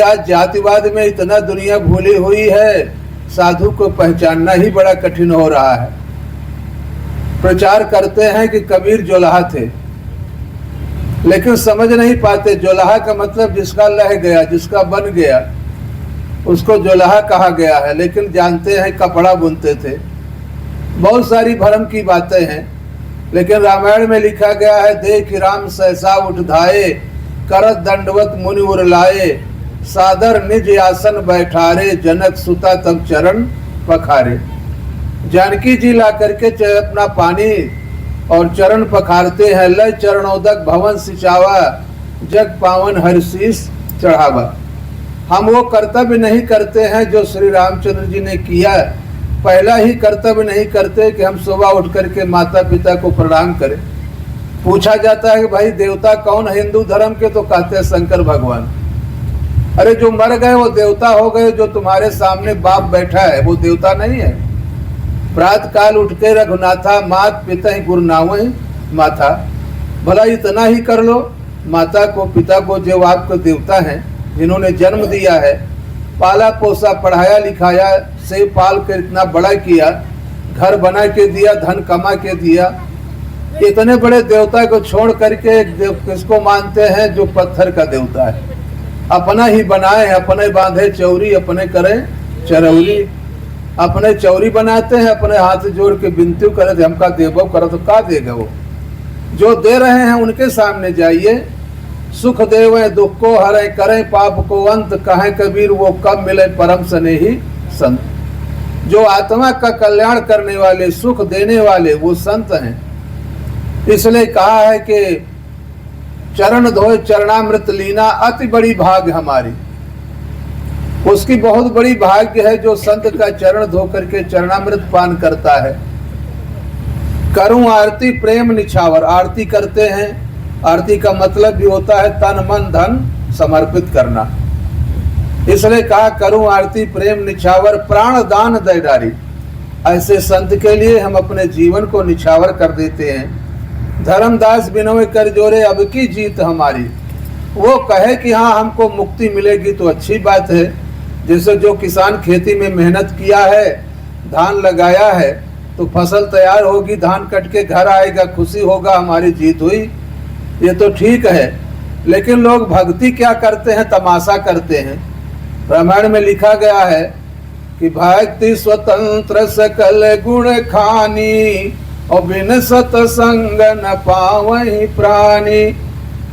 आज जातिवाद में इतना दुनिया भूली हुई है, साधु को पहचानना ही बड़ा कठिन हो रहा है। प्रचार करते हैं कि कबीर जोलाहा थे, लेकिन समझ नहीं पाते जोलाहा का मतलब जिसका लह गया, जिसका बन गया, उसको जोलाहा कहा गया है। लेकिन जानते हैं कपड़ा बुनते थे। बहुत सारी भरम की बातें हैं, लेकिन रामायण में लिखा गया है, देख राम सहसा उठ धाये, करत दंडवत मुनि उर लाए, सादर निज आसन बैठारे, जनक सुता तब चरण पखारे। जानकी जी ला करके अपना पानी और चरण पखारते हैं। लय चरणोदक भवन सिंचावा, जग पावन हरशीस चढ़ावा। हम वो कर्तव्य नहीं करते हैं जो श्री रामचंद्र जी ने किया। पहला ही कर्तव्य नहीं करते कि हम सुबह उठ करके माता पिता को प्रणाम करें। पूछा जाता है कि भाई देवता कौन है हिंदू धर्म के, तो कहते हैं शंकर भगवान। अरे जो मर गए वो देवता हो गए, जो तुम्हारे सामने बाप बैठा है वो देवता नहीं है। प्रात काल उठ के रघुनाथा, मात पिता ही गुरु नावै माथा। भला इतना ही कर लो, माता को पिता को जो आपको देवता हैं, जिन्होंने जन्म दिया है, पाला पोसा पढ़ाया लिखाया, से पाल कर इतना बड़ा किया, घर बना के दिया, धन कमा के दिया, इतने बड़े देवता को छोड़ करके किसको मानते हैं जो पत्थर का देवता है। अपना ही बनाए, अपने बांधे चौरी, अपने करें चरौरी। अपने चौरी बनाते हैं, अपने हाथ जोड़ के विनती करे हमका देवो करो, तो का देगा वो? जो दे रहे हैं उनके सामने जाइए। सुख देवे दुख को हरे, करें पाप को अंत, कहें कबीर वो कब मिले परम स्नेही संत। जो आत्मा का कल्याण करने वाले, सुख देने वाले, वो संत हैं। इसलिए कहा है कि चरण धोए चरणामृत लीना, अति बड़ी भाग्य हमारी। उसकी बहुत बड़ी भाग्य है जो संत का चरण धो करके चरणामृत पान करता है। करूं आरती प्रेम निछावर, आरती करते हैं। आरती का मतलब भी होता है तन मन धन समर्पित करना। इसलिए कहा करूं आरती प्रेम निछावर, प्राण दान दे डारी। ऐसे संत के लिए हम अपने जीवन को निछावर कर देते हैं। धर्मदास बिनोय कर जोरे, अब की जीत हमारी। वो कहे कि हाँ हमको मुक्ति मिलेगी तो अच्छी बात है। जैसे जो किसान खेती में मेहनत किया है, धान लगाया है, तो फसल तैयार होगी, धान कट के घर आएगा, खुशी होगा हमारी जीत हुई, ये तो ठीक है। लेकिन लोग भक्ति क्या करते हैं, तमाशा करते हैं। रामायण में लिखा गया है कि भक्ति स्वतंत्र सकल गुण खानी, और बिन सत्संग न पावहि प्राणी।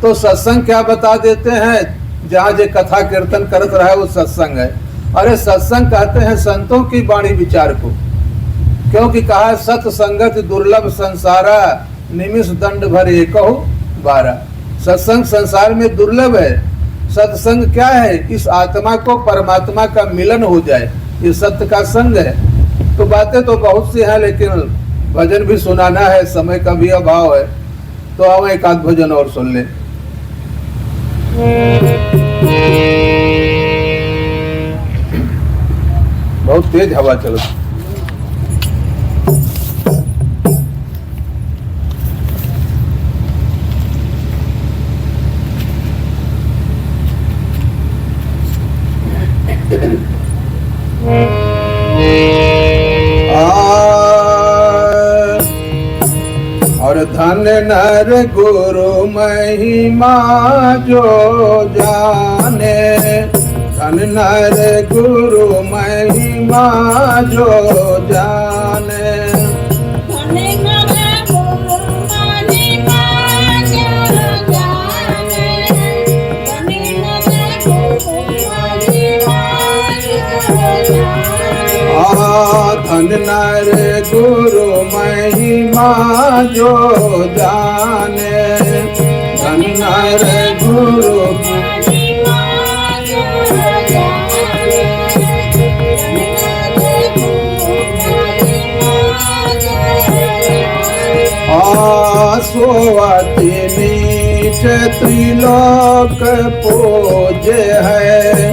तो सत्संग क्या बता देते हैं, जहाँ जो कथा कीर्तन करत रहा है वो सत्संग है। अरे सत्संग कहते हैं संतों की वाणी विचार को, क्योंकि कहा सत्संगत दुर्लभ संसारा, निमिष दंड भर एकहु बारा। सत्संग संसार में दुर्लभ है। सत्संग क्या है, इस आत्मा को परमात्मा का मिलन हो जाए, ये सत्य का संग है। तो बातें तो बहुत सी हैं, लेकिन भजन भी सुनाना है, समय का भी अभाव है। तो आओ एक आध भजन और सुन ले। बहुत तेज हवा चल और धन नर गुरु महिमा जो जाने, धन नर गुरु महिमा जो जाने। धन नर गुरु महिमा जो जाने, धन नर गुरु महिमा जो जाने। सोवती नीच त्रिलोक पूज्य है,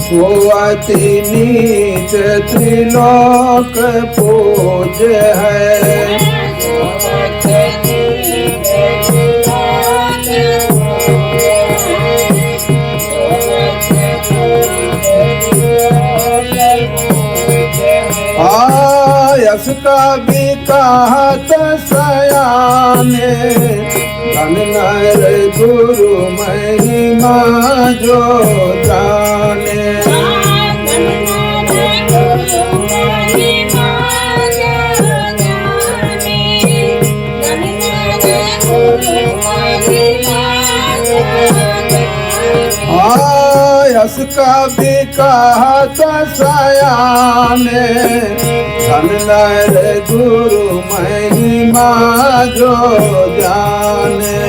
सोवती नीच त्रिलोक पूज्य है। यश का भी कहत सयाने, धन नर गुरु महिमा जो जाने। यश का भी कहत सयाने, धन नर गुरु महिमा जो जाने।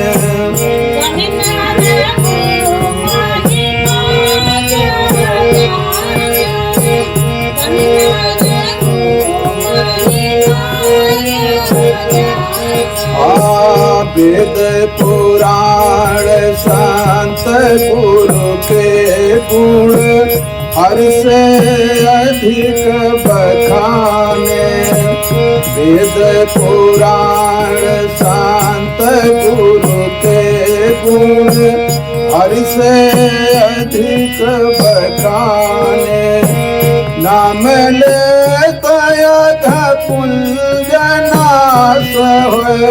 वेद पुराण संत गुरु के गुण, हर से अधिक बखाने। वेद पुराण संत गुरु के गुण, हर से अधिक बखाने। नाम लेता कुंज नाश होए,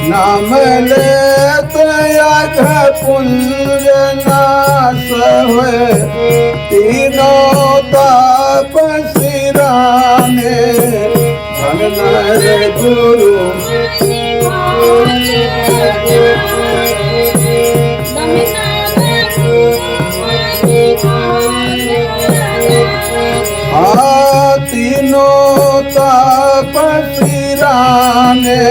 नाम लेता कुंज नाश होए। तीनों ताप सिराने, धन नर गुरु तीनों ताप सिराने,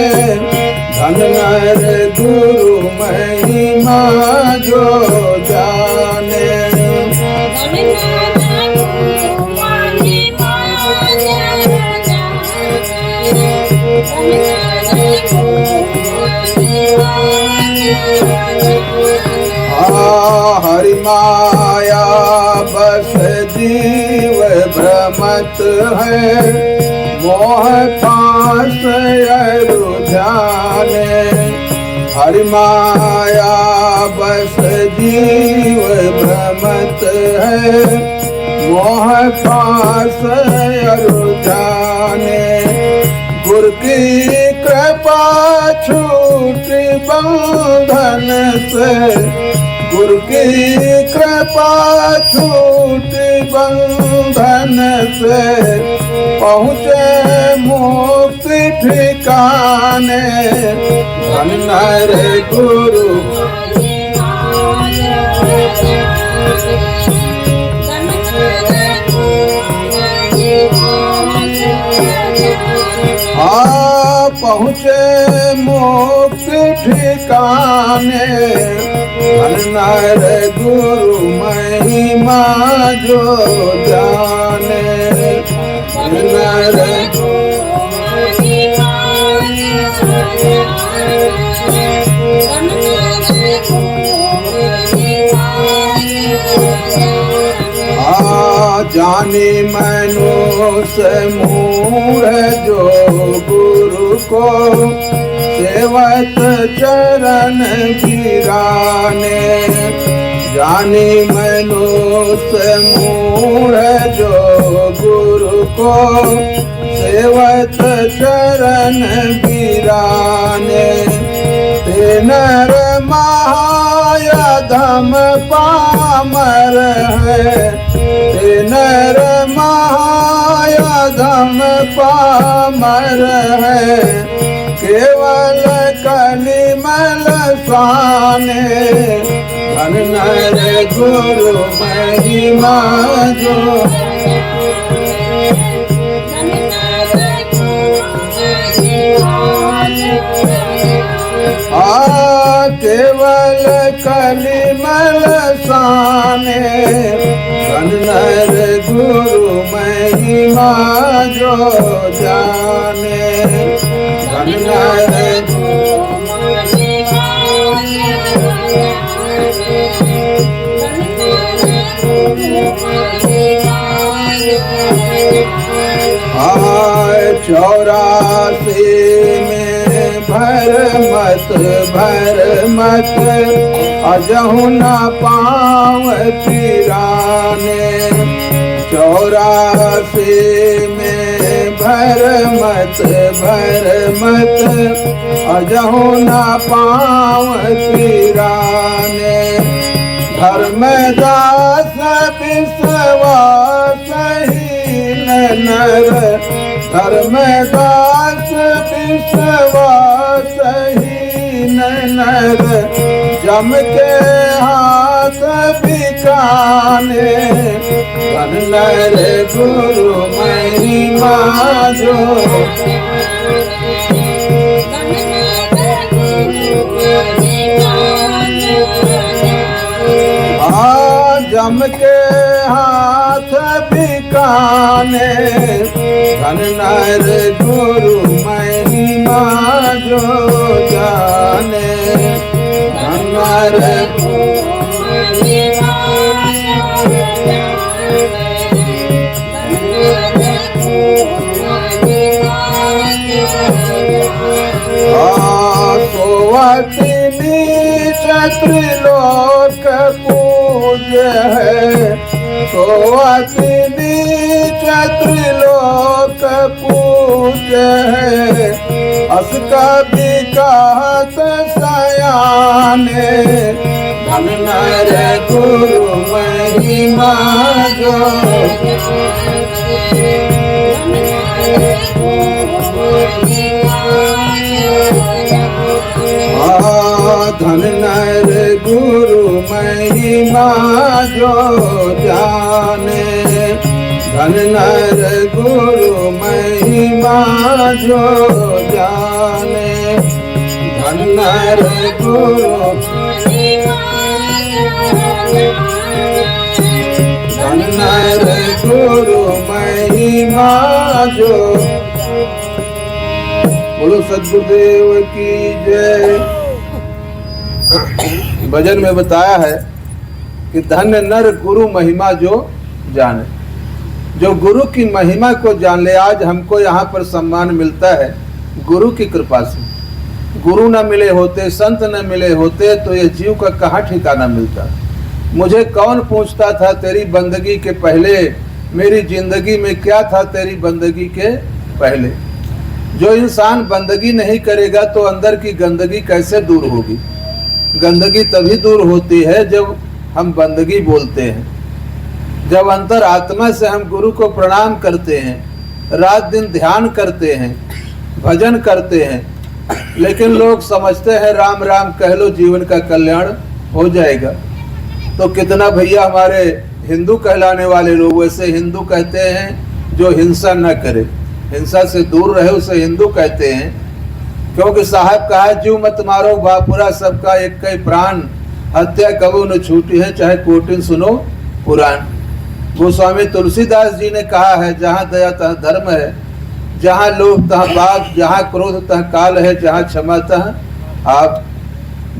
धन नर गुरु महिमा जो जाने। हरि माया बस जीव भ्रमत है, मोह पास रुझाने। हरि माया बस जीव भ्रमत है, मोह पास रुझाने। गुरु की कृपा छूट बंधन से, गुरु की कृपा छूट बंधन से। पहुँचे मुक्ति ठिकाने, धन नर गुरु पहुँचे मोक्ष ठिकाने, धन नर गुरु महिमा जो जाने। धन नर जानी मनुष्य मूढ़ जो गुरु को सेवत चरण गिराने। जानी मनुष्य मूढ़ जो गुरु को सेवत चरण गिराने। ते नर महायधम पामर है, ते नर महायधम पामर है। केवल कलिमल साने, धन नर गुरु महिमा जो। केवल कलिमल साने, धन नर गुरु महिमा जो जाने। धन नर चौरासी में भर मत अजहु न पाँव पिराने। चौरासी में भर मत अजहु न पाँव पिराने। धर्मदास विश्वासहीन नर धर्मदास विश्वासहीन नर जम के हाथ बिकाने। धन नर गुरु महिमा जो जम के हाथ बिकाने। धन नर गुरु महिमा जो जाने। धन नर सोवतिनी त्रिलोक पूज्य है। सोवतिनी त्रिलोक पूज्य है। अस कभी कहत सयाने। धन नर गुरु महिमा जो धन नर गुरु महिमा जो जाने। धन नर गुरु महिमा जो जाने। धन नर गुरु धन नर गुरु महिमा जो। बोलो सद्गुरुदेव की जय। भजन में बताया है कि धन्य नर गुरु महिमा जो जाने। जो गुरु की महिमा को जान ले। आज हमको यहाँ पर सम्मान मिलता है गुरु की कृपा से। गुरु न मिले होते, संत न मिले होते तो ये जीव का कहाँ ठिकाना मिलता। मुझे कौन पूछता था तेरी बंदगी के पहले, मेरी जिंदगी में क्या था तेरी बंदगी के पहले। जो इंसान बंदगी नहीं करेगा तो अंदर की गंदगी कैसे दूर होगी। गंदगी तभी दूर होती है जब हम बंदगी बोलते हैं, जब अंतर आत्मा से हम गुरु को प्रणाम करते हैं, रात दिन ध्यान करते हैं, भजन करते हैं। लेकिन लोग समझते हैं राम राम कह लो जीवन का कल्याण हो जाएगा। तो कितना भैया हमारे हिंदू कहलाने वाले लोग वैसे हिंदू कहते हैं जो हिंसा न करे, हिंसा से दूर रहे उसे हिंदू कहते हैं। क्योंकि साहब कहा है जीव मत मारो बापुरा सबका एक कई प्राण, हत्या कबू न छूटी है चाहे कोटिन सुनो पुराण। गोस्वामी तुलसीदास जी ने कहा है जहाँ दया तहाँ धर्म है, जहाँ लोभ तहाँ पाप, जहाँ क्रोध तहाँ काल है, जहाँ क्षमा तहाँ आप।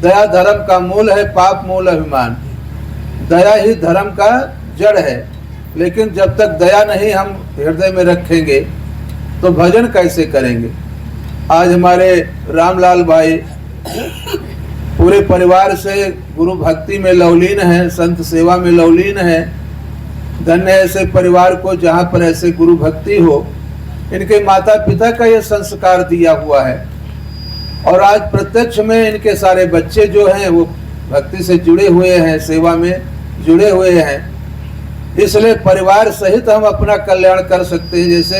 दया धर्म का मूल है, पाप मूल अभिमान। दया ही धर्म का जड़ है। लेकिन जब तक दया नहीं हम हृदय में रखेंगे तो भजन कैसे करेंगे। आज हमारे रामलाल भाई पूरे परिवार से गुरु भक्ति में लवलीन है, संत सेवा में लवलीन है। धन्य ऐसे परिवार को जहाँ पर ऐसे गुरु भक्ति हो। इनके माता पिता का ये संस्कार दिया हुआ है और आज प्रत्यक्ष में इनके सारे बच्चे जो हैं वो भक्ति से जुड़े हुए हैं, सेवा में जुड़े हुए हैं। इसलिए परिवार सहित हम अपना कल्याण कर सकते हैं। जैसे